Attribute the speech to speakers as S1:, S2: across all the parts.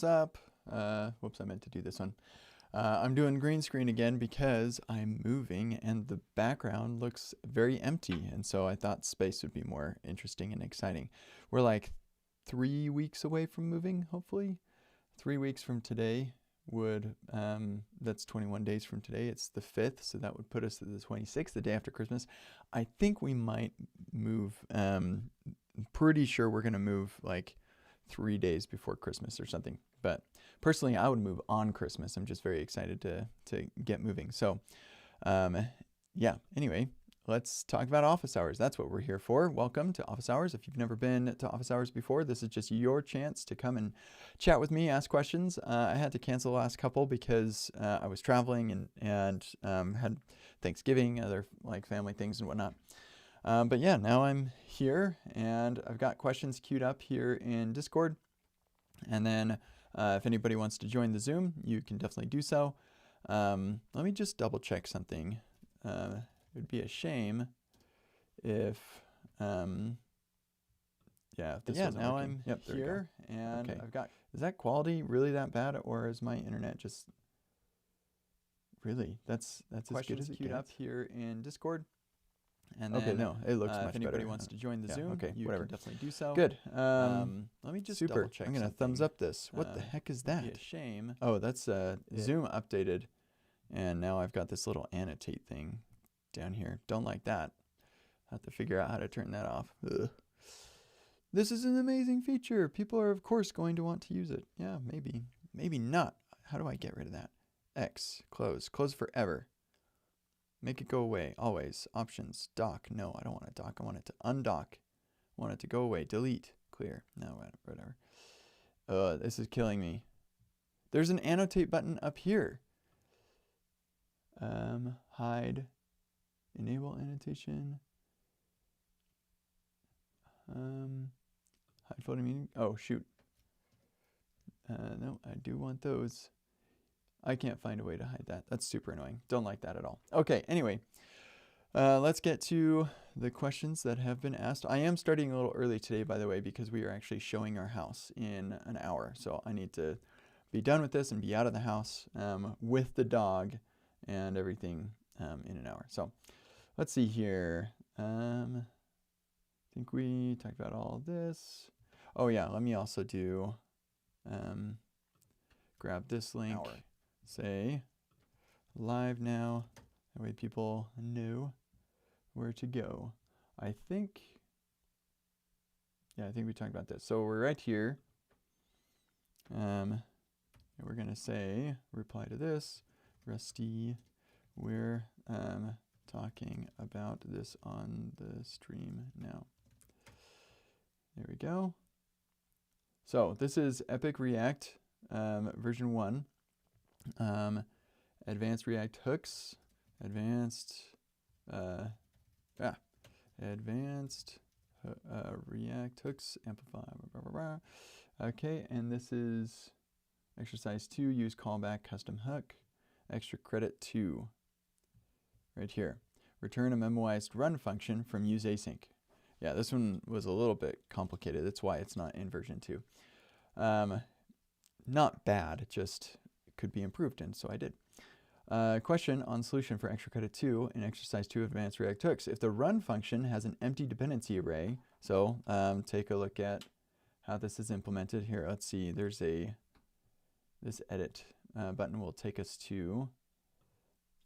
S1: what's up? Whoops, I meant to do this one. I'm doing green screen again because I'm moving and the background looks very empty, and so I thought space would be more interesting and exciting. We're like 3 weeks away from moving, hopefully. 3 weeks from today would, that's 21 days from today. It's the 5th, so that would put us to the 26th, the day after Christmas. I think we might move, pretty sure we're going to move like 3 days before Christmas or something. But personally, I would move on Christmas. I'm just very excited to get moving. So, yeah, anyway, let's talk about office hours. That's what we're here for. Welcome to office hours. If you've never been to office hours before, this is just your chance to come and chat with me, ask questions. I had to cancel the last couple because I was traveling and had Thanksgiving, other like family things and whatnot. But yeah, now I'm here and I've got questions queued up here in Discord. And then if anybody wants to join the Zoom, you can definitely do so. Let me just double check something. It would be a shame if, yeah, if this wasn't
S2: now
S1: working.
S2: I'm
S1: Here and
S2: Okay.
S1: I've got, is that quality really that bad, or is my internet just, really, that's as good
S2: Questions
S1: as it
S2: queued
S1: gets?
S2: up
S1: Here in Discord. And
S2: Okay,
S1: then,
S2: no, it looks much
S1: if anybody
S2: better.
S1: wants to join the
S2: Yeah,
S1: Zoom,
S2: okay,
S1: you
S2: whatever.
S1: can definitely do so.
S2: Good.
S1: Let me just
S2: Super.
S1: double check
S2: I'm gonna
S1: something.
S2: thumbs up this. What the
S1: Uh,
S2: heck is
S1: It'd be
S2: that?
S1: a shame.
S2: Oh, that's
S1: Zoom updated, and now I've got this little annotate thing down here. Don't like that. I have to figure out how to turn that off. Ugh. This is an amazing feature. People are, of course, going to want to use it. Yeah, maybe. Maybe not. How do I get rid of that? X. Close. Close forever. Make it go away. Always. Options. Dock. No, I don't want to dock. I want it to undock. I want it to go away. Delete. Clear. No, whatever. This is killing me. There's an annotate button up here. Hide. Enable annotation. Hide floating meeting. Oh, shoot. No, I do want those. I can't find a way to hide that. That's super annoying. Don't like that at all. Okay, anyway. Let's get to the questions that have been asked. I am starting a little early today, by the way, because we are actually showing our house in an hour. So I need to be done with this and be out of the house with the dog and everything in an hour. So let's see here. I think we talked about all this. Oh yeah, let me also do, grab this link, say live now. That way people know where to go. I think we talked about this. So we're right here. And we're gonna say, reply to this, Rusty, we're talking about this on the stream now. There we go. So this is Epic React version 1. Advanced React hooks, advanced React hooks, amplify, blah, blah, blah. Okay, and this is exercise 2, use callback custom hook, extra credit 2, right here. Return a memoized run function from use async. Yeah, this one was a little bit complicated. That's why it's not in version 2. Not bad, it just could be improved, and so I did. Question on solution for extra credit 2 in exercise 2 of advanced React hooks. If the run function has an empty dependency array, so take a look at how this is implemented here. Let's see, there's this edit button will take us to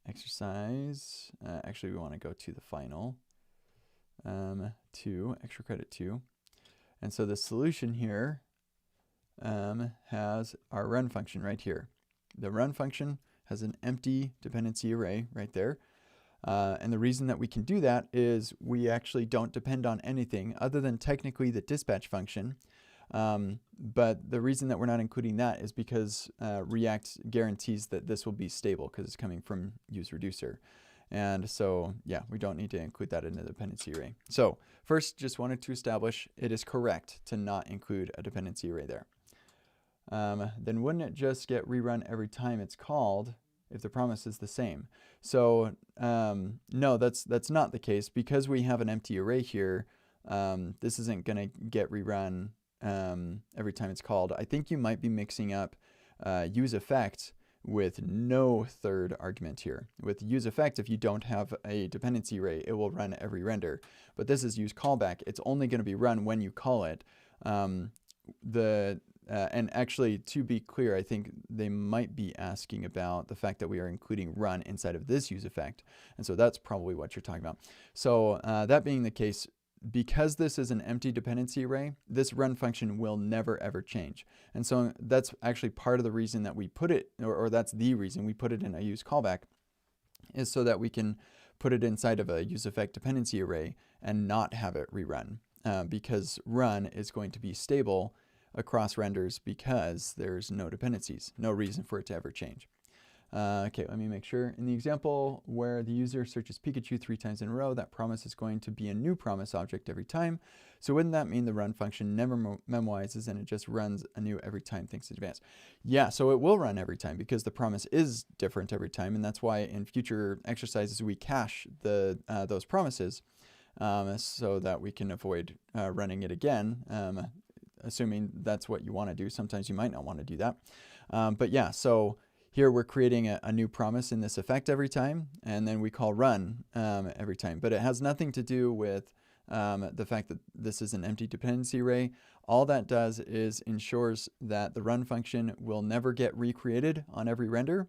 S1: exercise. Actually, we want to go to the final 2, extra credit 2. And so the solution here has our run function right here. The run function has an empty dependency array right there. And the reason that we can do that is we actually don't depend on anything other than technically the dispatch function. But the reason that we're not including that is because React guarantees that this will be stable because it's coming from use reducer. And so, yeah, we don't need to include that in the dependency array. So first, just wanted to establish it is correct to not include a dependency array there. Then wouldn't it just get rerun every time it's called if the promise is the same? So no, that's not the case. Because we have an empty array here, this isn't going to get rerun every time it's called. I think you might be mixing up use effect with no third argument here. With use effect, if you don't have a dependency array, it will run every render. But this is use callback. It's only going to be run when you call it. And actually, to be clear, I think they might be asking about the fact that we are including run inside of this use effect. And so that's probably what you're talking about. So that being the case, because this is an empty dependency array, this run function will never ever change. And so that's actually part of the reason that we put it, or that's the reason we put it in a use callback, is so that we can put it inside of a use effect dependency array and not have it rerun. Because run is going to be stable across renders because there's no dependencies, no reason for it to ever change. Okay, let me make sure. In the example where the user searches Pikachu 3 times in a row, that promise is going to be a new promise object every time. So wouldn't that mean the run function never memoizes and it just runs anew every time things advance? Yeah, so it will run every time because the promise is different every time, and that's why in future exercises we cache those promises so that we can avoid running it again, assuming that's what you want to do. Sometimes you might not want to do that. But yeah, so here we're creating a new promise in this effect every time, and then we call run every time. But it has nothing to do with the fact that this is an empty dependency array. All that does is ensures that the run function will never get recreated on every render,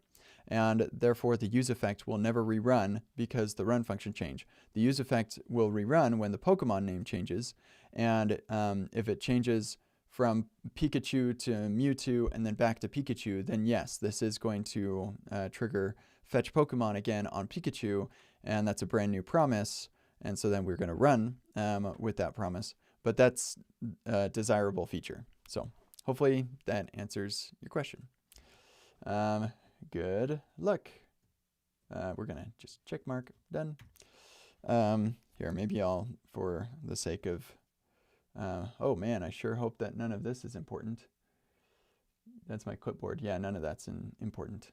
S1: and therefore the use effect will never rerun because the run function changed. The use effect will rerun when the Pokemon name changes, and if it changes from Pikachu to Mewtwo and then back to Pikachu, then yes, this is going to trigger fetch Pokemon again on Pikachu, and that's a brand new promise, and so then we're going to run with that promise. But that's a desirable feature. So hopefully that answers your question. Good luck. We're going to just check mark, done. Here, maybe I'll, for the sake of oh man, I sure hope that none of this is important. That's my clipboard. Yeah, none of that's important.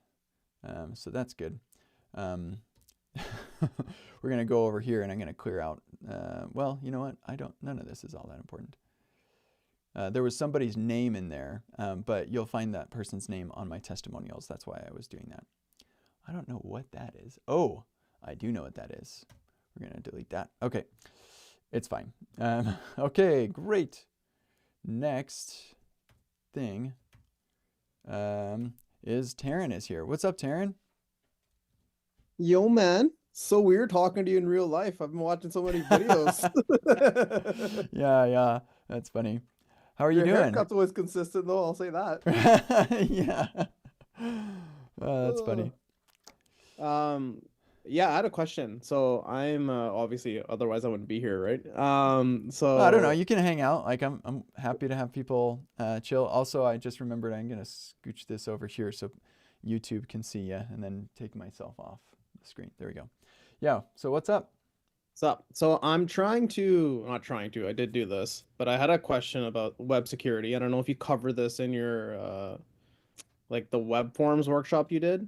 S1: So that's good. We're going to go over here and I'm going to clear out. Well, you know what? None of this is all that important. There was somebody's name in there, but you'll find that person's name on my testimonials. That's why I was doing that. I don't know what that is. Oh, I do know what that is. We're going to delete that. Okay. It's fine. Okay, great. Next thing is Taryn is here. What's up, Taryn?
S2: Yo, man. So weird talking to you in real life. I've been watching so many videos.
S1: Yeah, that's funny. How are you
S2: Your
S1: doing?
S2: haircut's always consistent, though. I'll say that.
S1: Yeah. That's funny.
S2: Yeah, I had a question. So I'm obviously, otherwise I wouldn't be here, right?
S1: Well, I don't know. You can hang out. Like I'm happy to have people chill. Also, I just remembered I'm gonna scooch this over here so YouTube can see you, and then take myself off the screen. There we go. Yeah. So what's up?
S2: So I'm not trying to, I did do this, but I had a question about web security. I don't know if you cover this in your like the web forms workshop you did,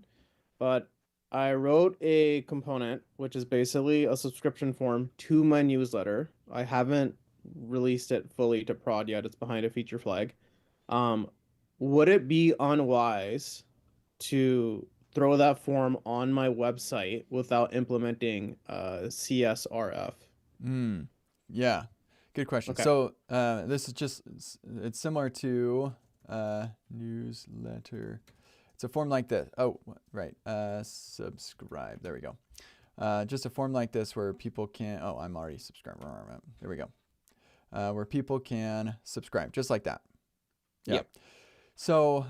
S2: but I wrote a component which is basically a subscription form to my newsletter. I haven't released it fully to prod yet. It's behind a feature flag. Um, would it be unwise to throw that form on my website without implementing CSRF?
S1: Yeah. Good question.
S2: Okay.
S1: So this is just it's similar to newsletter. It's a form like this. Oh, right. Subscribe. There we go. Just a form like this where people can. Oh, I'm already subscribed. There we go. Where people can subscribe, just like that. Yeah.
S2: Yep.
S1: So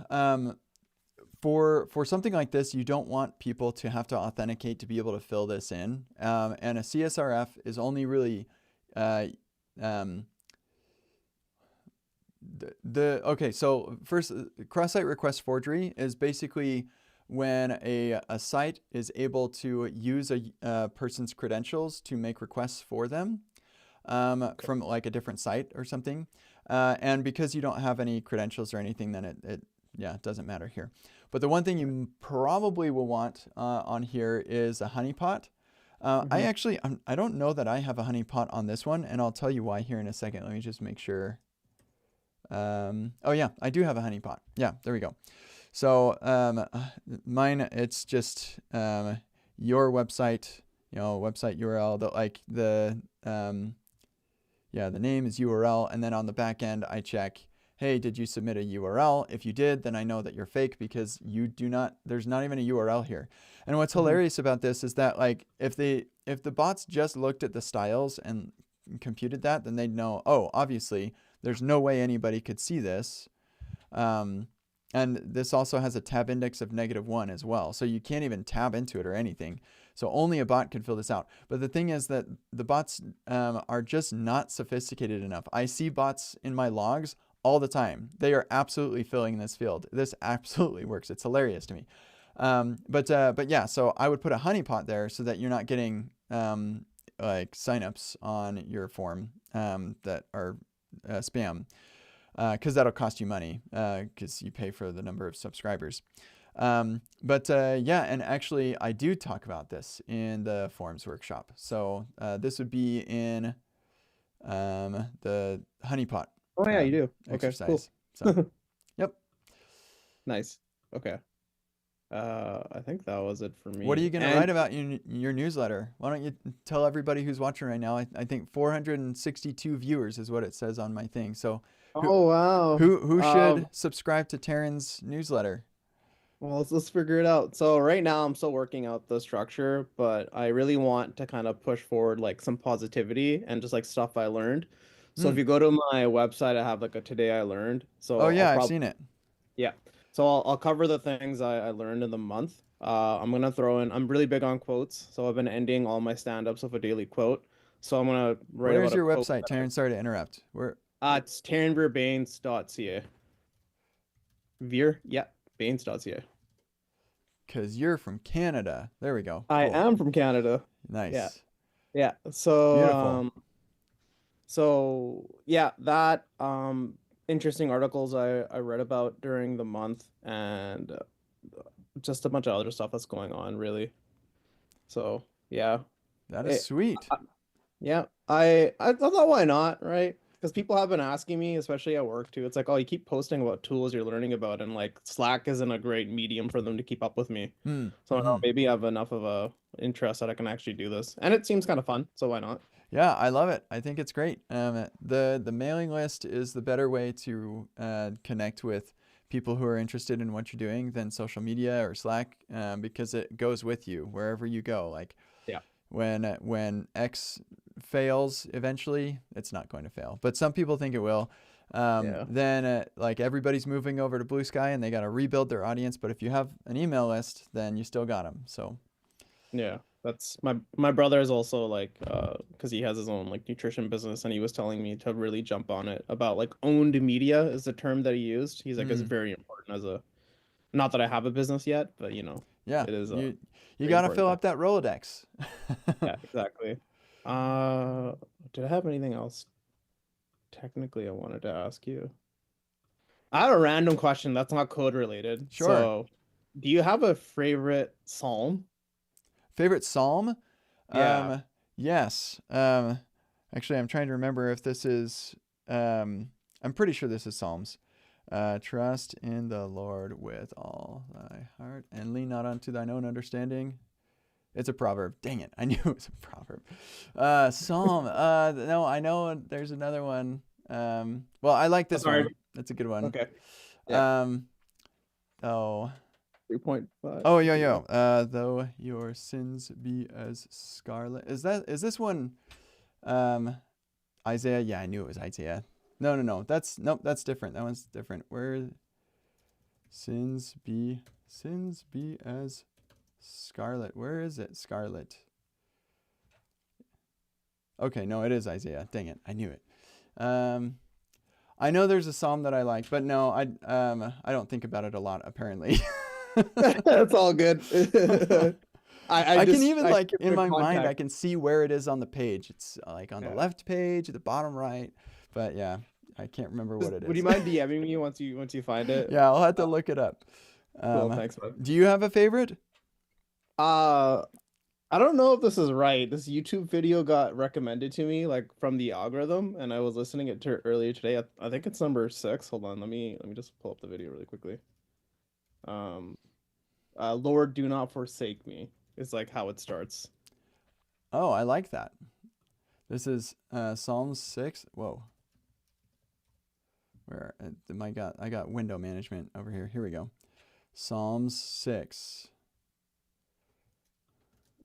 S1: for something like this, you don't want people to have to authenticate to be able to fill this in. And a CSRF is only really okay, so first, cross-site request forgery is basically when a site is able to use a person's credentials to make requests for them from like a different site or something. And because you don't have any credentials or anything, then it doesn't matter here. But the one thing you probably will want on here is a honeypot. I don't know that I have a honeypot on this one, and I'll tell you why here in a second. Let me just make sure. Oh yeah, I do have a honeypot. Yeah, there we go. So mine, it's just your website, website URL. Yeah, the name is URL, and then on the back end, I check, hey, did you submit a URL? If you did, then I know that you're fake because you do not. There's not even a URL here. And what's
S2: Hmm.
S1: hilarious about this is that like if the bots just looked at the styles and computed that, then they'd know, oh, obviously, there's no way anybody could see this. Um, and this also has a tab index of -1 as well. So you can't even tab into it or anything. So only a bot can fill this out. But the thing is that the bots are just not sophisticated enough. I see bots in my logs all the time. They are absolutely filling this field. This absolutely works. It's hilarious to me. But yeah, so I would put a honeypot there so that you're not getting like signups on your form that are spam, because that'll cost you money because you pay for the number of subscribers. But yeah, and actually, I do talk about this in the forums workshop. So this would be in the honeypot
S2: Oh yeah, you do. Okay, cool.
S1: exercise. So, yep.
S2: Nice. Okay. I think that was it for
S1: What are you
S2: me.
S1: going to
S2: And
S1: write about in your newsletter? Why don't you tell everybody who's watching right now? I think 462 viewers is what it says on my thing. So, who
S2: oh wow.
S1: who should subscribe to Taryn's newsletter?
S2: Well, let's figure it out. So right now I'm still working out the structure, but I really want to kind of push forward like some positivity and just like stuff I learned. So
S1: Hmm.
S2: if you go to my website, I have like a today I learned.
S1: Oh
S2: So I'll
S1: yeah, I've
S2: probably
S1: seen it.
S2: yeah. So I'll cover the things I learned in the month. I'm gonna throw in. I'm really big on quotes, so I've been ending all my stand-ups with a daily quote. So I'm gonna write
S1: Where's
S2: about a
S1: your
S2: quote
S1: website,
S2: that
S1: Taryn? Sorry to interrupt. Where?
S2: it's tarynveerbaines.ca. Veer, yeah, baines.ca.
S1: Because you're from Canada. There we go.
S2: I
S1: Cool.
S2: am from Canada. Yeah,
S1: Nice.
S2: yeah. So
S1: Beautiful.
S2: yeah, that interesting articles I read about during the month and just a bunch of other stuff that's going on really. So yeah.
S1: That is
S2: It,
S1: sweet.
S2: Yeah, I thought why not, right? Because people have been asking me, especially at work too. It's like, oh, you keep posting about tools you're learning about, and like Slack isn't a great medium for them to keep up with me.
S1: Hmm.
S2: So
S1: Mm-hmm.
S2: maybe I have enough of a interest that I can actually do this, and it seems kind of fun. So why not?
S1: Yeah, I love it. I think it's great. The mailing list is the better way to connect with people who are interested in what you're doing than social media or Slack, because it goes with you wherever you go. Like
S2: Yeah,
S1: when X fails eventually, it's not going to fail, but some people think it will.
S2: yeah,
S1: Then like everybody's moving over to Blue Sky and they got to rebuild their audience. But if you have an email list, then you still got them. So
S2: yeah. That's my brother is also like because he has his own like nutrition business, and he was telling me to really jump on it about like owned media is the term that he used. He's like, it's
S1: mm,
S2: very important as a not that I have a business yet, but
S1: yeah,
S2: it is a
S1: you
S2: very
S1: got to
S2: important
S1: fill
S2: thing.
S1: up that Rolodex.
S2: Yeah, exactly. Uh, did I have anything else technically I wanted to ask you? I had a random question that's not code related.
S1: Sure.
S2: So, do you have a favorite psalm?
S1: Favorite psalm?
S2: Yeah.
S1: Um, yes. Actually, I'm trying to remember if this is. I'm pretty sure this is Psalms. Trust in the Lord with all thy heart and lean not unto thine own understanding. It's a proverb. Dang it. I knew it was a proverb. Psalm. No, I know there's another one. Well, I like
S2: Oh,
S1: this one.
S2: sorry.
S1: That's a good one.
S2: Okay. Yeah.
S1: Um, oh,
S2: 3.5.
S1: Oh, yo,
S2: Yeah.
S1: yo. Though your sins be as scarlet. Is this one um Isaiah? Yeah, I knew it was Isaiah. No, no, no. Nope, that's different. That one's different. Where sins be as scarlet. Where is it? Scarlet. Okay, no, it is Isaiah. Dang it. I knew it. Um I know there's a psalm that I like, but no, I don't think about it a lot apparently.
S2: That's all good.
S1: I can even
S2: I
S1: like
S2: skipped
S1: in
S2: the
S1: my mind I
S2: contact.
S1: can see where it is on the page. It's like on the
S2: Yeah.
S1: left page, the bottom right. But yeah, I can't remember what it
S2: Would you
S1: is.
S2: mind DMing me once you find it?
S1: Yeah, I'll have to
S2: Uh,
S1: look it up.
S2: cool.
S1: Um,
S2: Thanks, man.
S1: do you have a favorite?
S2: Uh, I don't know if this is right. This YouTube video got recommended to me like from the algorithm, and I was listening it to earlier today. I think it's number 6. Hold on, let me just pull up the video really quickly. Um, Lord, do not forsake me is like how it starts.
S1: Oh, I like that. This is Psalms 6. Whoa. Where I got window management over here. Here we go. Psalms 6.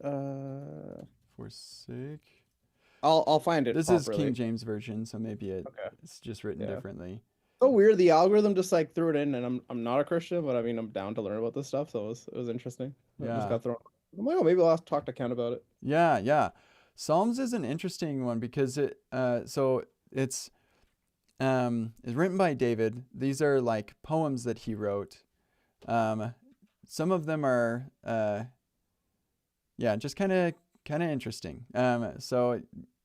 S2: Uh,
S1: Forsake.
S2: I'll find it
S1: This is King
S2: properly.
S1: James version, so maybe
S2: Okay.
S1: it's just written
S2: Yeah.
S1: differently.
S2: So weird. The algorithm just like threw it in, and I'm not a Christian, but I mean I'm down to learn about this stuff, so it was interesting. It just
S1: Yeah.
S2: got thrown. I'm like, oh, maybe I'll have to talk to Ken about it.
S1: Yeah, yeah. Psalms is an interesting one because it's written by David. These are like poems that he wrote. Some of them are yeah, just kind of interesting. Yeah,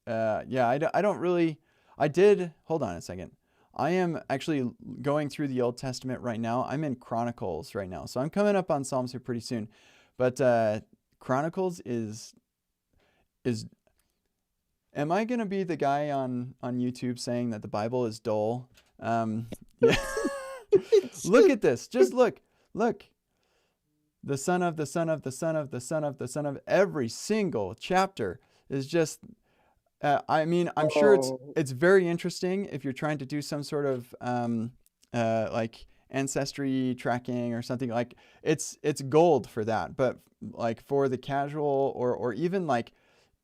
S1: I don't really. I did. Hold on a second. I am actually going through the Old Testament right now. I'm in Chronicles right now, so I'm coming up on Psalms here pretty soon. But Chronicles is. Am I gonna be the guy on YouTube saying that the Bible is dull? Yeah. Look at this. Just look. The son of the son of the son of the son of the son of every single chapter is just I mean, I'm sure
S2: Oh,
S1: it's very interesting if you're trying to do some sort of like ancestry tracking or something. Like it's gold for that, but like for the casual or even like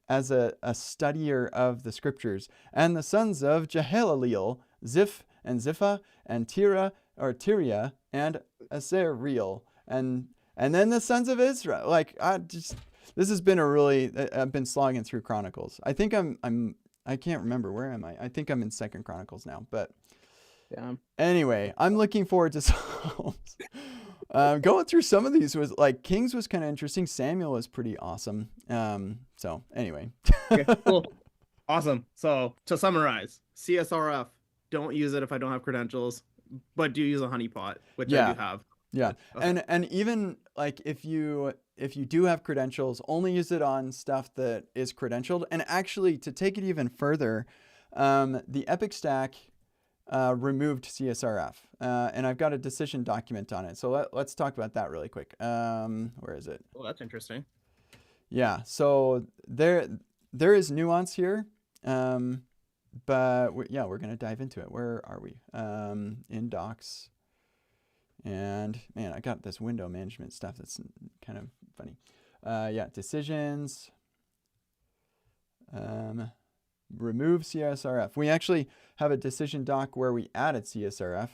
S1: as a studier of the scriptures. And the sons of Jehaleleel, Ziph and Ziphah and Tira or Tiria and Asariel and then the sons of Israel. Like I just this has been a really I've been slogging through Chronicles. I think I can't remember where am I. I think I'm in Second Chronicles now. But
S2: yeah.
S1: anyway, I'm looking forward to Psalms. Going through some of these was like Kings was kind of interesting. Samuel was pretty awesome. So anyway,
S2: Okay, cool. Awesome. So to summarize, CSRF, don't use it if I don't have credentials, but do use a honeypot, which I do
S1: yeah,
S2: have.
S1: yeah,
S2: Okay.
S1: and even like if you do have credentials, only use it on stuff that is credentialed. And actually, to take it even further, the Epic Stack removed CSRF, and I've got a decision document on it. So let's talk about that really quick. Where is it?
S2: Well, that's interesting.
S1: Yeah. So there is nuance here, but yeah, we're gonna dive into it. Where are we? In Docs, and man, I got this window management stuff that's kind of funny. Yeah, decisions. Um, Remove CSRF. We actually have a decision doc where we added CSRF.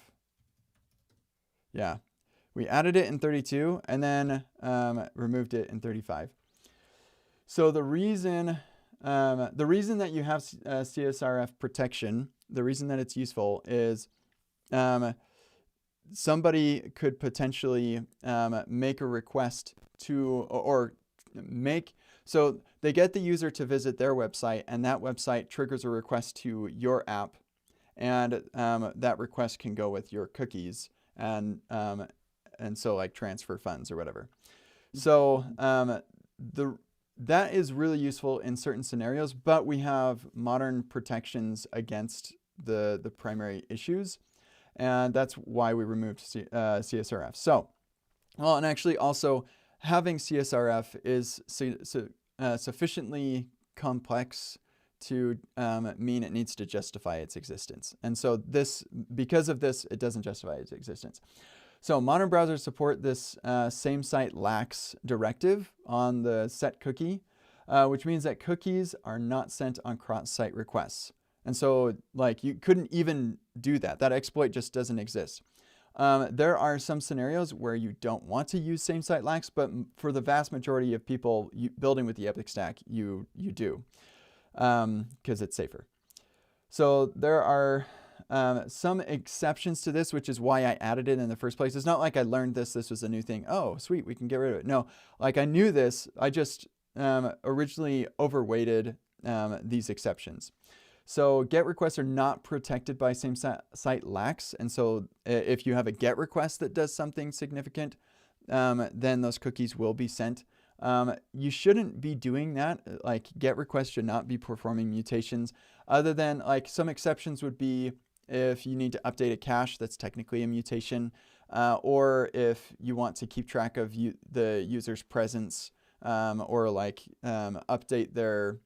S1: Yeah, we added it in 32 and then removed it in 35. So the reason that you have CSRF protection, the reason that it's useful is um, somebody could potentially make a request to or make so they get the user to visit their website and that website triggers a request to your app and that request can go with your cookies and so like transfer funds or whatever. So the that is really useful in certain scenarios, but we have modern protections against the primary issues, and that's why we removed CSRF. So, well, and actually also having CSRF is sufficiently complex to mean it needs to justify its existence. And so because of this, it doesn't justify its existence. So modern browsers support this same site lacks directive on the set cookie, which means that cookies are not sent on cross-site requests. And so like you couldn't even do that. That exploit just doesn't exist. There are some scenarios where you don't want to use same site lacks, but for the vast majority of people building with the Epic Stack, you do because it's safer. So there are some exceptions to this, which is why I added it in the first place. It's not like I learned this was a new thing. Oh, sweet, we can get rid of it. No, like I knew this. I just originally overweighted these exceptions. So GET requests are not protected by same site lacks. And so if you have a GET request that does something significant, then those cookies will be sent You shouldn't be doing that. Like GET requests should not be performing mutations, other than like some exceptions would be if you need to update a cache, that's technically a mutation, or if you want to keep track of the user's presence, or like update their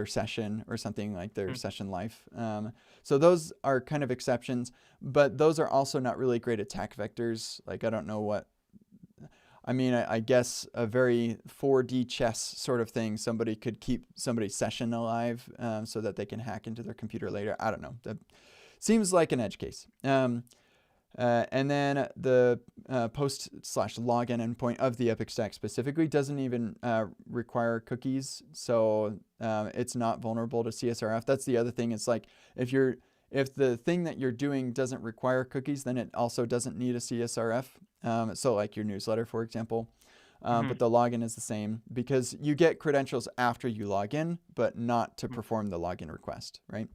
S1: session or something like their
S2: Hmm.
S1: session life. So those are kind of exceptions, but those are also not really great attack vectors. Like I don't know what. I mean, I guess a very 4D chess sort of thing. Somebody could keep somebody's session alive, so that they can hack into their computer later. I don't know. That seems like an edge case. And then the post/login endpoint of the Epic stack specifically doesn't even require cookies, so it's not vulnerable to CSRF. That's the other thing. It's like if the thing that you're doing doesn't require cookies, then it also doesn't need a CSRF. So like your newsletter, for example. But
S2: Hmm.
S1: the login is the same because you get credentials after you log in, but not to perform the login request, right?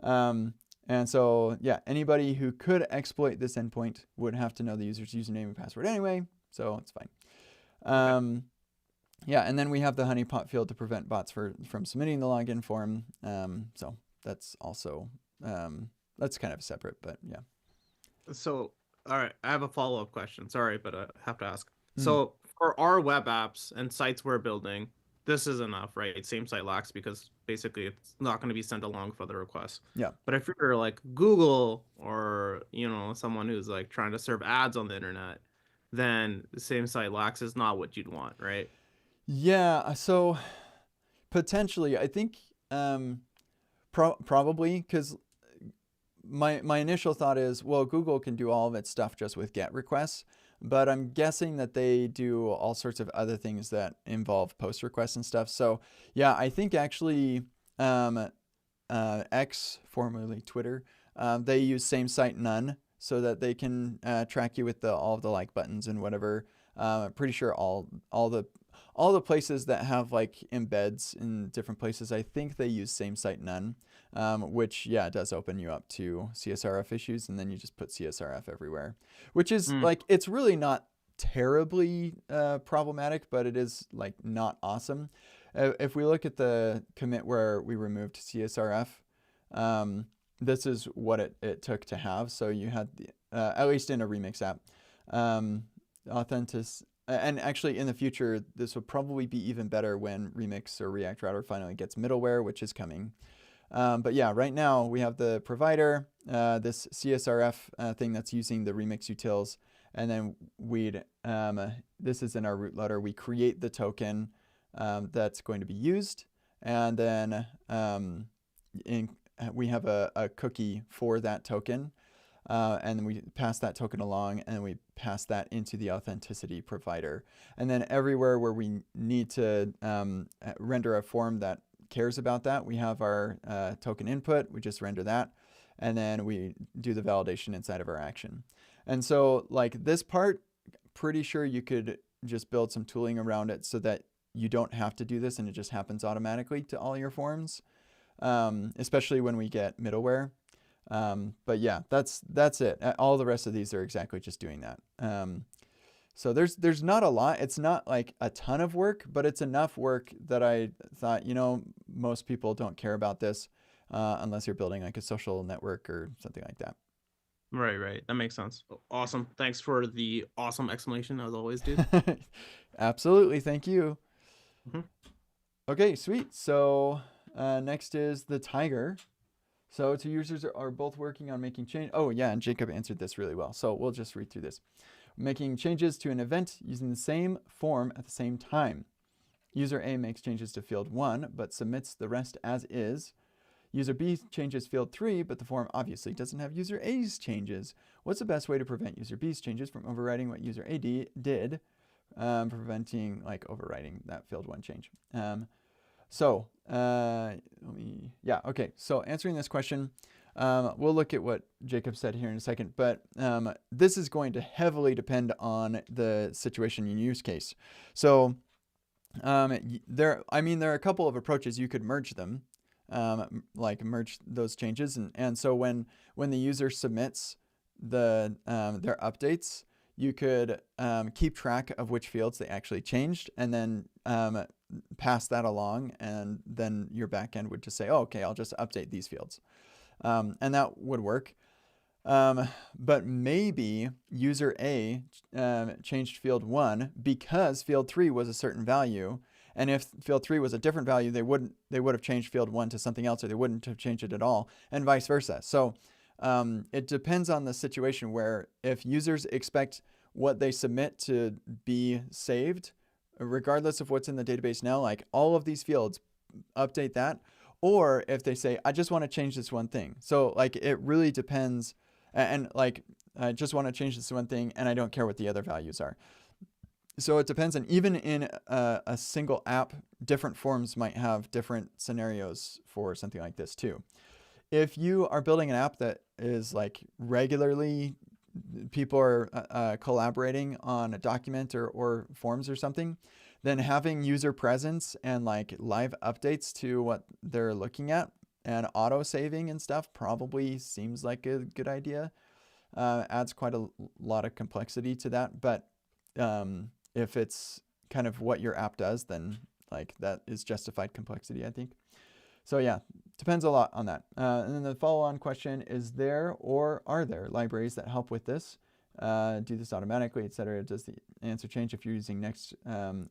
S1: Um, and so, yeah, anybody who could exploit this endpoint would have to know the user's username and password anyway, so it's fine.
S2: Okay.
S1: Um, yeah, and then we have the honeypot field to prevent bots from submitting the login form. So that's also that's kind of separate, but yeah.
S2: So, all right, I have a follow-up question. Sorry, but I have to ask.
S1: Mm,
S2: So, for our web apps and sites we're building, this is enough, right? Same site locks because basically it's not going to be sent along with other requests.
S1: yeah.
S2: But if you're like Google or, someone who's like trying to serve ads on the internet, then the same site locks is not what you'd want, right?
S1: Yeah, so potentially, I think probably because my initial thought is, well, Google can do all of its stuff just with GET requests, but I'm guessing that they do all sorts of other things that involve post requests and stuff. So yeah, I think actually um, X, formerly Twitter, they use same site none so that they can track you with all of the like buttons and whatever. I'm pretty sure all the places that have like embeds in different places, I think they use same site none, which yeah does open you up to CSRF issues, and then you just put CSRF everywhere, which is
S2: Mm,
S1: like it's really not terribly problematic, but it is like not awesome. If we look at the commit where we removed CSRF, um, this is what it took to have. So you had the, at least in a Remix app, um, authentic, and actually in the future, this will probably be even better when Remix or React Router finally gets middleware, which is coming. But yeah, right now we have the provider, this CSRF thing that's using the Remix utils, and then this is in our root letter, we create the token that's going to be used, and then in, we have a cookie for that token, and then we pass that token along, and we pass that into the authenticity provider. And then everywhere where we need to render a form that cares about that, we have our token input. We just render that, and then we do the validation inside of our action. And so, like this part, pretty sure you could just build some tooling around it so that you don't have to do this, and it just happens automatically to all your forms, especially when we get middleware. But yeah, that's it. All the rest of these are exactly just doing that. So there's not a lot. It's not like a ton of work, but it's enough work that I thought, most people don't care about this unless you're building like a social network or something like that.
S2: right, right. That makes sense. Awesome. Thanks for the awesome explanation, as always, dude.
S1: Absolutely. Thank you.
S2: Mhm.
S1: Okay, sweet. So next is the tiger. So two users are both working on making change. Oh yeah, and Jacob answered this really well. So we'll just read through this. Making changes to an event using the same form at the same time. User A makes changes to field 1, but submits the rest as is. User B changes field 3, but the form obviously doesn't have user A's changes. What's the best way to prevent user B's changes from overriding what user A did, preventing like overriding that field 1 change? So, okay. So answering this question, we'll look at what Jacob said here in a second, but this is going to heavily depend on the situation and use case. So there are a couple of approaches. You could merge them, like merge those changes, and so when the user submits their updates, you could keep track of which fields they actually changed and then pass that along. And then your backend would just say, oh, okay, I'll just update these fields. And that would work. But maybe user A changed field 1 because field 3 was a certain value. And if field 3 was a different value, they would have changed field 1 to something else, or they wouldn't have changed it at all, and vice versa. So it depends on the situation, where if users expect what they submit to be saved, regardless of what's in the database now, like all of these fields, update that. Or if they say, I just want to change this one thing. So like it really depends. And like, I just want to change this one thing and I don't care what the other values are. So it depends. And even in a single app, different forms might have different scenarios for something like this too. If you are building an app that is like regularly people are collaborating on a document or forms or something, then having user presence and like live updates to what they're looking at and auto saving and stuff probably seems like a good idea. Adds quite a lot of complexity to that. But if it's kind of what your app does, then like that is justified complexity, I think. So yeah, depends a lot on that. And then the follow-on question, is there or are there libraries that help with this? Do this automatically, etc. Does the answer change if you're using Next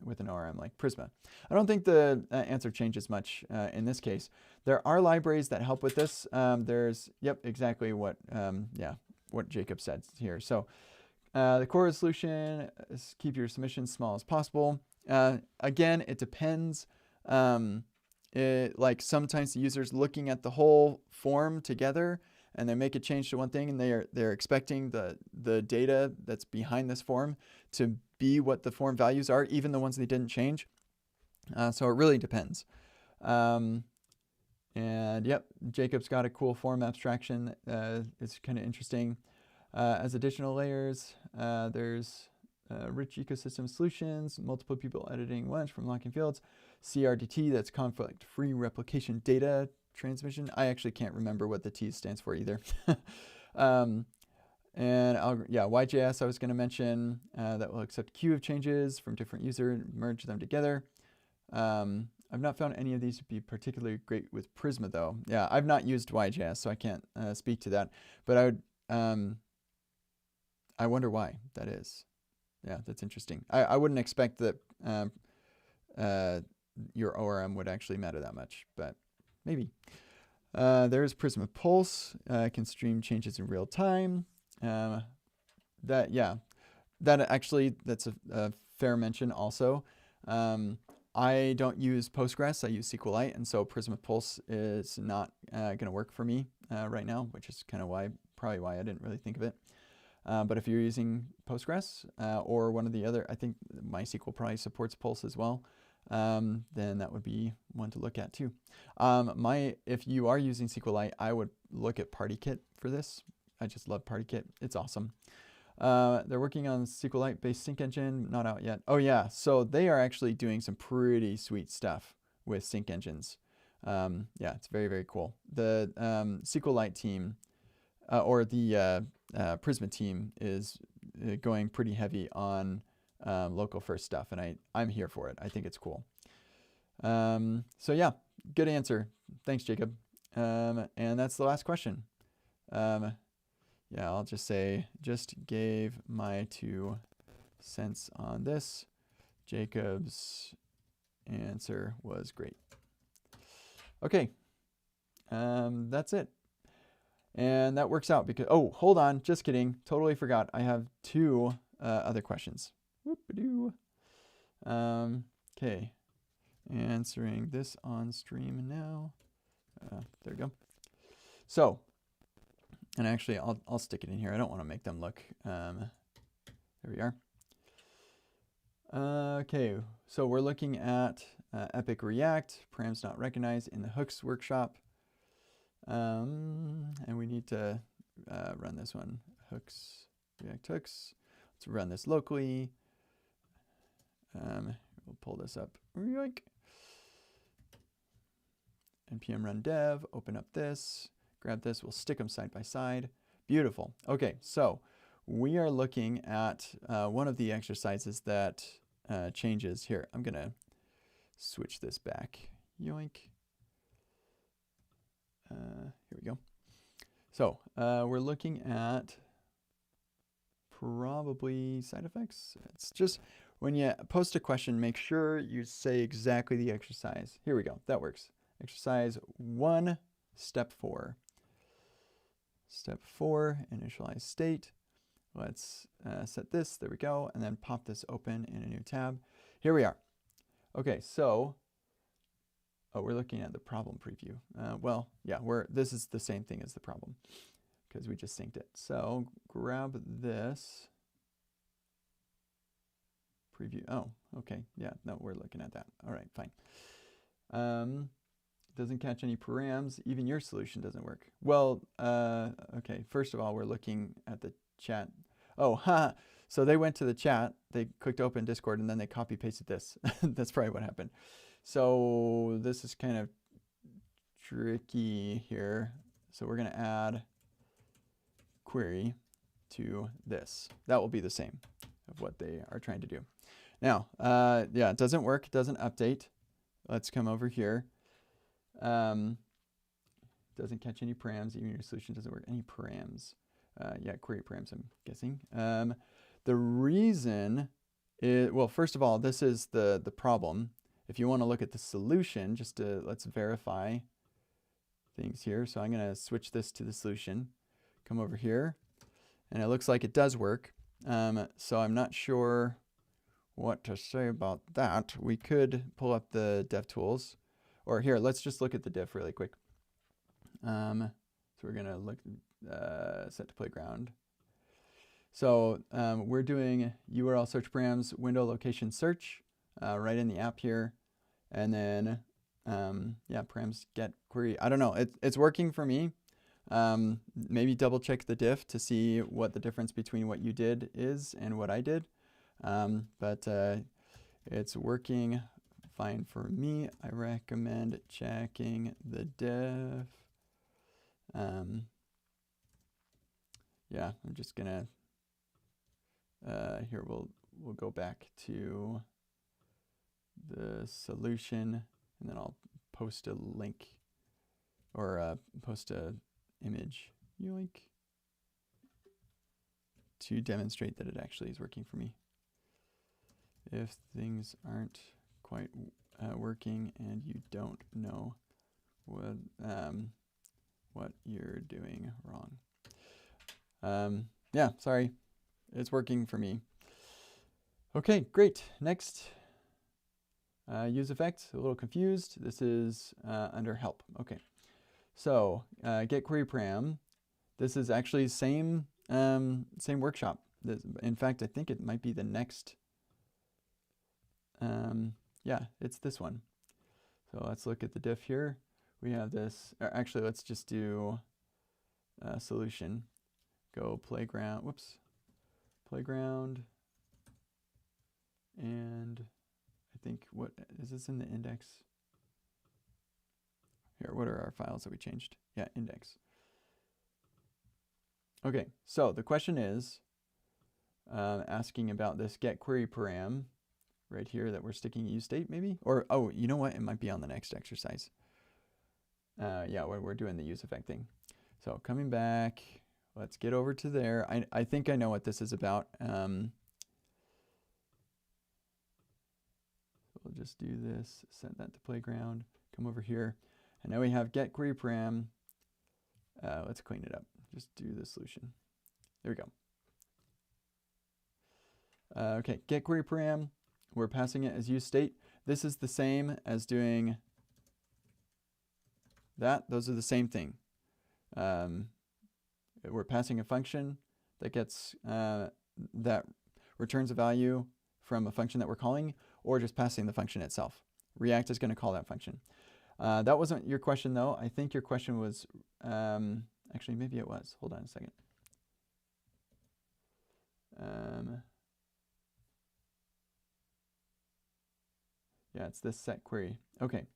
S1: with an ORM like Prisma? I don't think the answer changes much in this case. There are libraries that help with this. There's, yep, exactly what, what Jacob said here. So the core solution is keep your submissions small as possible. Again, it depends. Like sometimes the user's looking at the whole form together and they make a change to one thing and they're expecting the data that's behind this form to be what the form values are, even the ones they didn't change. So it really depends. And yep, Jacob's got a cool form abstraction. It's kind of interesting. As additional layers, there's rich ecosystem solutions, multiple people editing once from locking fields, CRDT, that's conflict-free replication data transmission. I actually can't remember what the T stands for either. And YJS I was going to mention, that will accept queue of changes from different user and merge them together. I've not found any of these to be particularly great with Prisma though. Yeah, I've not used YJS, so I can't speak to that. But I would, I wonder why that is. Yeah, that's interesting. I wouldn't expect that your ORM would actually matter that much, but maybe. There's Prisma Pulse. Can stream changes in real time. That's a fair mention also. I don't use Postgres. I use SQLite, and so Prisma Pulse is not going to work for me right now, which is kind of probably why I didn't really think of it. But if you're using Postgres or one of the other, I think MySQL probably supports Pulse as well, then that would be one to look at too. If you are using SQLite, I would look at PartyKit for this. I just love PartyKit. It's awesome. They're working on SQLite-based sync engine, not out yet. Oh yeah, so they are actually doing some pretty sweet stuff with sync engines. Yeah, it's very, very cool. The SQLite team or the Prisma team is going pretty heavy on local first stuff, and I'm here for it. I think it's cool. So yeah, good answer. Thanks, Jacob. And that's the last question. Yeah, I'll just say, just gave my 2 cents on this. Jacob's answer was great. Okay, that's it. And that works out because, oh, hold on, just kidding. Totally forgot. I have 2 other questions. Whoop-a-doo. Okay, answering this on stream now. There we go. So, and actually, I'll stick it in here. I don't want to make them look. There we are. Okay, so we're looking at Epic React, params not recognized in the hooks workshop. And we need to run this one, hooks, React hooks. Let's run this locally. We'll pull this up. Yoink. npm run dev, open up this, grab this, we'll stick them side by side. Beautiful. Okay, so we are looking at one of the exercises that changes here. I'm gonna switch this back. Yoink. Here we go. So we're looking at probably side effects. It's just when you post a question, make sure you say exactly the exercise. Here we go. That works. Exercise 1, step 4. Step 4, initialize state. Let's set this. There we go. And then pop this open in a new tab. Here we are. Okay, so we're looking at the problem preview. Well, yeah, this is the same thing as the problem because we just synced it. So grab this preview. Oh, okay. Yeah, no, we're looking at that. All right, fine. Doesn't catch any params. Even your solution doesn't work. Well, okay. First of all, we're looking at the chat. Oh, ha. So they went to the chat. They clicked open Discord, and then they copy pasted this. That's probably what happened. So this is kind of tricky here. So we're going to add query to this. That will be the same of what they are trying to do. Now, yeah, it doesn't work. It doesn't update. Let's come over here. Doesn't catch any params. Even your solution doesn't work. Any params. Yeah, query params, I'm guessing. The reason is, well, first of all, this is the problem. If you want to look at the solution, just let's verify things here. So I'm going to switch this to the solution. Come over here. And it looks like it does work. So I'm not sure what to say about that. We could pull up the DevTools. Or here, let's just look at the diff really quick. So we're going to look set to playground. So we're doing URL search params, window location search right in the app here. And then, yeah, params get query. I don't know. It's working for me. Maybe double check the diff to see what the difference between what you did is and what I did. But it's working fine for me. I recommend checking the diff. Yeah, I'm just gonna here we'll go back to the solution, and then I'll post a link or post a image, yoink, to demonstrate that it actually is working for me. If things aren't quite working and you don't know what you're doing wrong. Yeah, sorry, it's working for me. Okay, great. Next, use effect. A little confused. This is under help. Okay, so get query param. This is actually same workshop. In fact, I think it might be the next. Yeah, it's this one. So let's look at the diff here. We have this. Actually, let's just do solution. Go playground. Whoops. Playground. And I think, what is this in the index? Here, what are our files that we changed? Yeah, index. Okay, so the question is asking about this get query param right here that we're sticking use state maybe? Or, oh, you know what? It might be on the next exercise. Yeah, we're doing the use effect thing. So coming back, let's get over to there. I think I know what this is about. We'll just do this, set that to playground, come over here. And now we have get query param. Let's clean it up. Just do the solution. There we go. Okay, get query param. We're passing it as use state. This is the same as doing that. Those are the same thing. We're passing a function that gets that returns a value from a function that we're calling, or just passing the function itself. React is going to call that function. That wasn't your question though. I think your question was, actually maybe it was. Hold on a second. Yeah, it's this set query. Okay.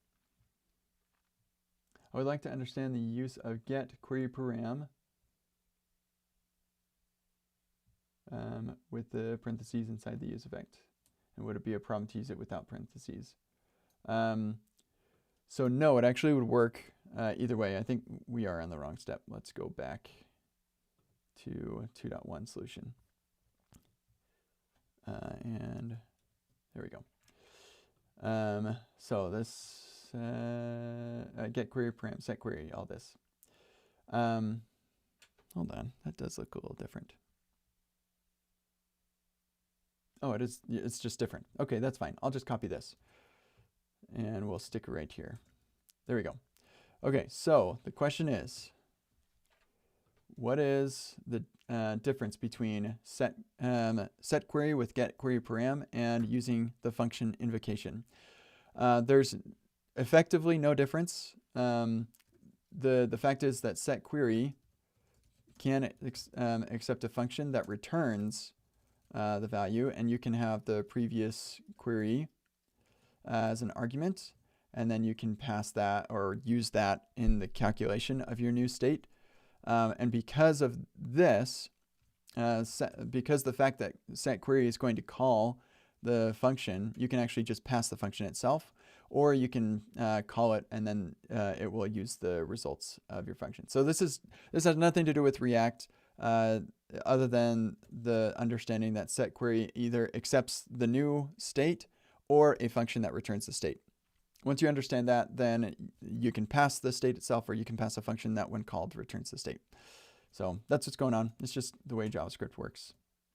S1: I would like to understand the use of get query param with the parentheses inside the use effect? And would it be a problem to use it without parentheses? So no, it actually would work either way. I think we are on the wrong step. Let's go back to 2.1 solution. And there we go. So this get query param, set query, all this. Hold on, that does look a little different. Oh, it is. It's just different. Okay, that's fine. I'll just copy this, and we'll stick it right here. There we go. Okay, so the question is, what is the difference between set query with get query param and using the function invocation? There's effectively no difference. The fact is that set query can accept a function that returns the value, and you can have the previous query as an argument, and then you can pass that or use that in the calculation of your new state. And because of this, because the fact that set query is going to call the function, you can actually just pass the function itself, or you can call it and then it will use the results of your function. So this has nothing to do with React other than the understanding that set query either accepts the new state or a function that returns the state. Once you understand that, then you can pass the state itself, or you can pass a function that, when called, returns the state. So that's what's going on. It's just the way JavaScript works.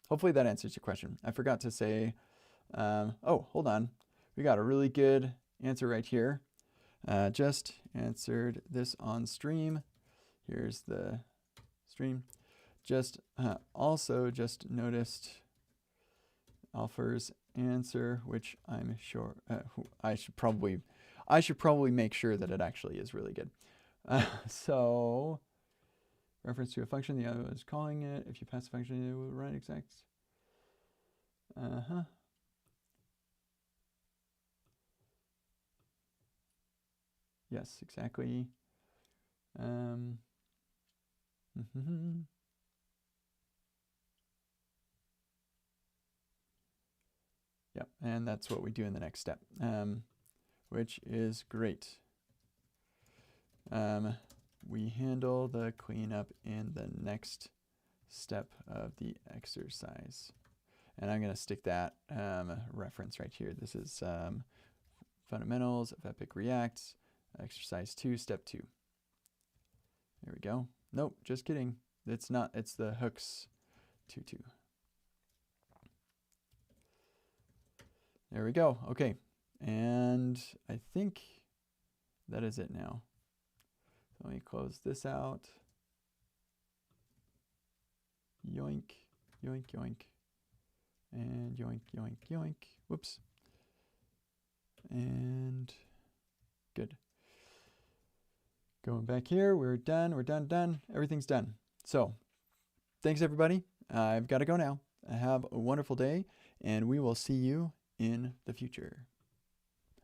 S1: Hopefully that answers your question. I forgot to say, oh, hold on. We got a really good answer right here. Just answered this on stream. Here's the stream. Also just noticed Alfer's answer, which I'm sure I should probably make sure that it actually is really good. So reference to a function the other is calling it. If you pass the function, it will run exact. Yes, exactly. Yep, and that's what we do in the next step, which is great. We handle the cleanup in the next step of the exercise. And I'm going to stick that reference right here. This is fundamentals of Epic React, exercise 2, step 2. There we go. Nope, just kidding. It's not, it's the hooks 2.2. There we go. Okay. And I think that is it now. So let me close this out. Yoink, yoink, yoink. And yoink, yoink, yoink. Whoops. And good. Going back here. We're done. We're done. Everything's done. So thanks, everybody. I've got to go now. Have a wonderful day, and we will see you in the future.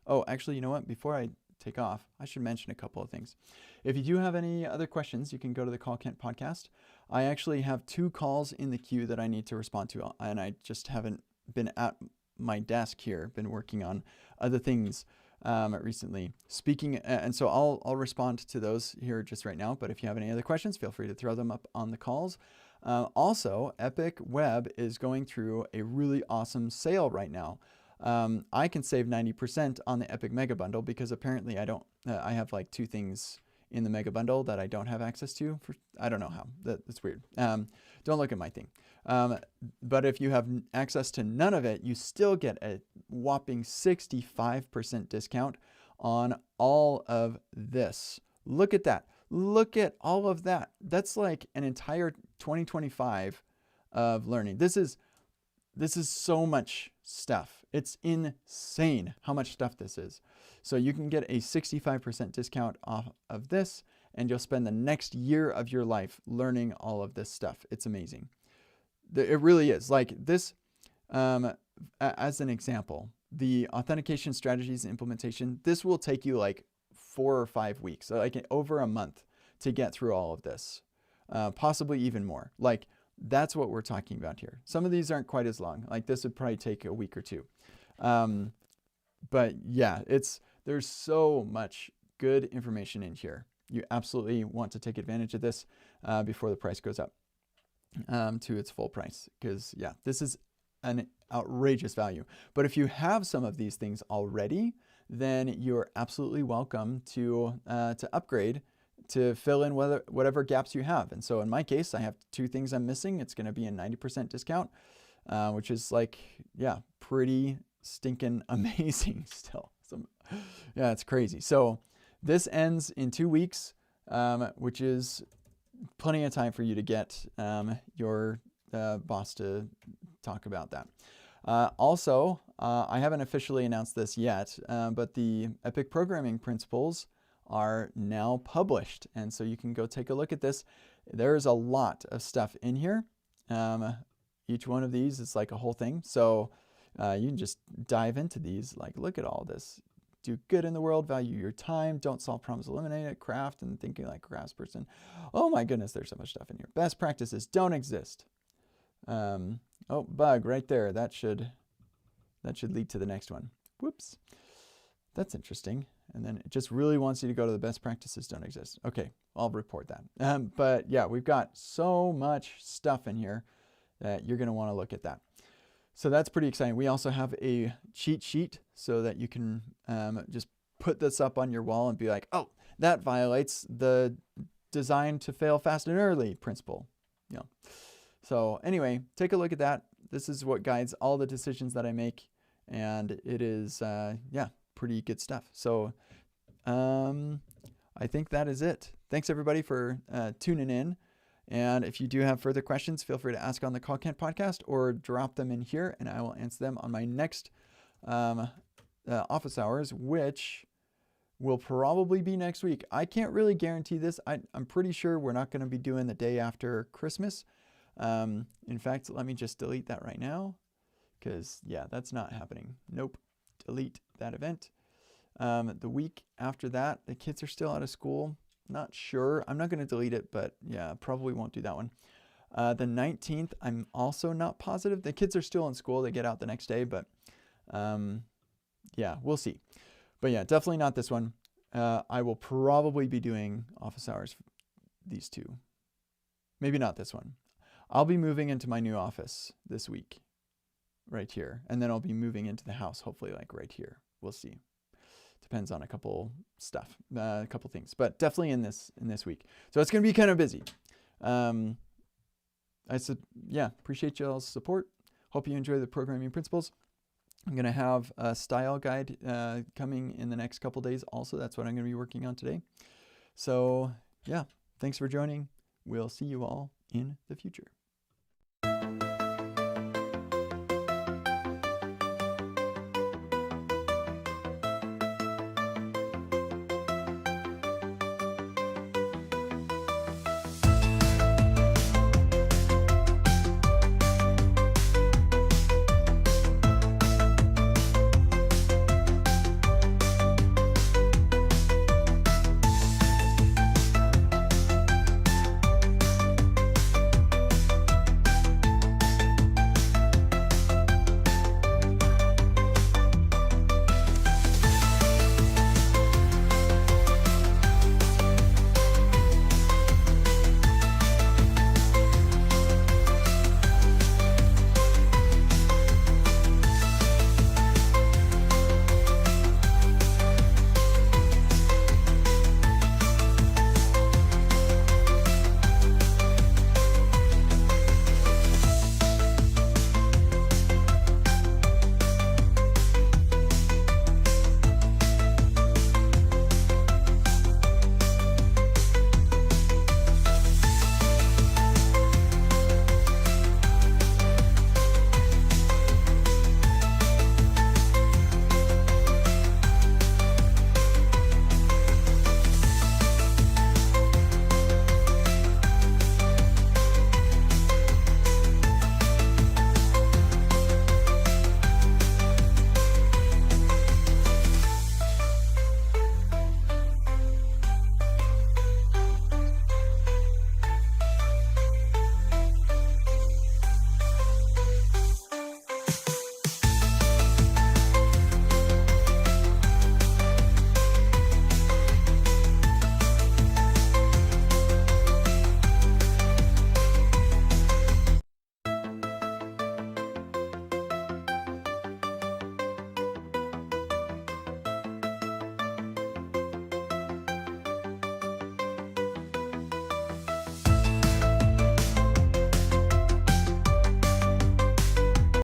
S1: Oh, actually, you know what? Before I take off, I should mention a couple of things. If you do have any other questions, you can go to the Call Kent podcast. I actually have 2 calls in the queue that I need to respond to, and I just haven't been at my desk here, been working on other things recently. Speaking, and so I'll respond to those here just right now, but if you have any other questions, feel free to throw them up on the calls. Also, Epic Web is going through a really awesome sale right now. I can save 90% on the Epic Mega Bundle because apparently I have like 2 things in the Mega Bundle that I don't have access to. I don't know how. That's weird. Don't look at my thing. But if you have access to none of it, you still get a whopping 65% discount on all of this. Look at that. Look at all of that. That's like an entire 2025 of learning. This is so much stuff. It's insane how much stuff this is. So you can get a 65% discount off of this, and you'll spend the next year of your life learning all of this stuff. It's amazing. It really is. Like this, as an example, the authentication strategies and implementation, this will take you like 4 or 5 weeks, so like over a month to get through all of this, possibly even more. Like That's what we're talking about here. Some of these aren't quite as long. Like this would probably take a week or two. Um, but yeah, there's so much good information in here. You absolutely want to take advantage of this before the price goes up to its full price. Because yeah, this is an outrageous value. But if you have some of these things already, then you're absolutely welcome to upgrade to fill in whatever gaps you have. And so in my case, I have 2 things I'm missing. It's going to be a 90% discount, which is like, yeah, pretty stinking amazing still. Yeah, it's crazy. So this ends in 2 weeks, which is plenty of time for you to get your boss to talk about that. Also, I haven't officially announced this yet, but the Epic Programming Principles are now published. And so you can go take a look at this. There's a lot of stuff in here. Each one of these is like a whole thing. So you can just dive into these, like look at all this. Do good in the world, value your time, don't solve problems, eliminate it, craft, and thinking like a craftsperson. Oh my goodness, there's so much stuff in here. Best practices don't exist. Oh, bug right there. That should lead to the next one. Whoops. That's interesting. And then it just really wants you to go to the best practices don't exist. Okay, I'll report that. But yeah, we've got so much stuff in here that you're going to want to look at that. So that's pretty exciting. We also have a cheat sheet so that you can just put this up on your wall and be like, oh, that violates the design to fail fast and early principle. You know. So anyway, take a look at that. This is what guides all the decisions that I make. And it is, yeah, pretty good stuff. So I think that is it. Thanks everybody for tuning in. And if you do have further questions, feel free to ask on the Call Kent podcast or drop them in here and I will answer them on my next office hours, which will probably be next week. I can't really guarantee this. I'm pretty sure we're not going to be doing the day after Christmas. In fact, let me just delete that right now because yeah, that's not happening. Nope. Delete that event. The week after that, the kids are still out of school. Not sure. I'm not going to delete it, but yeah, probably won't do that one. The 19th, I'm also not positive. The kids are still in school. They get out the next day, but yeah, we'll see. But yeah, definitely not this one. I will probably be doing office hours, these 2. Maybe not this one. I'll be moving into my new office this week, right here. And then I'll be moving into the house, hopefully like right here. We'll see. Depends on a couple stuff, a couple things, but definitely in this week. So it's going to be kind of busy. I said, yeah, appreciate y'all's support. Hope you enjoy the programming principles. I'm going to have a style guide coming in the next couple days. Also, that's what I'm going to be working on today. So yeah, thanks for joining. We'll see you all in the future.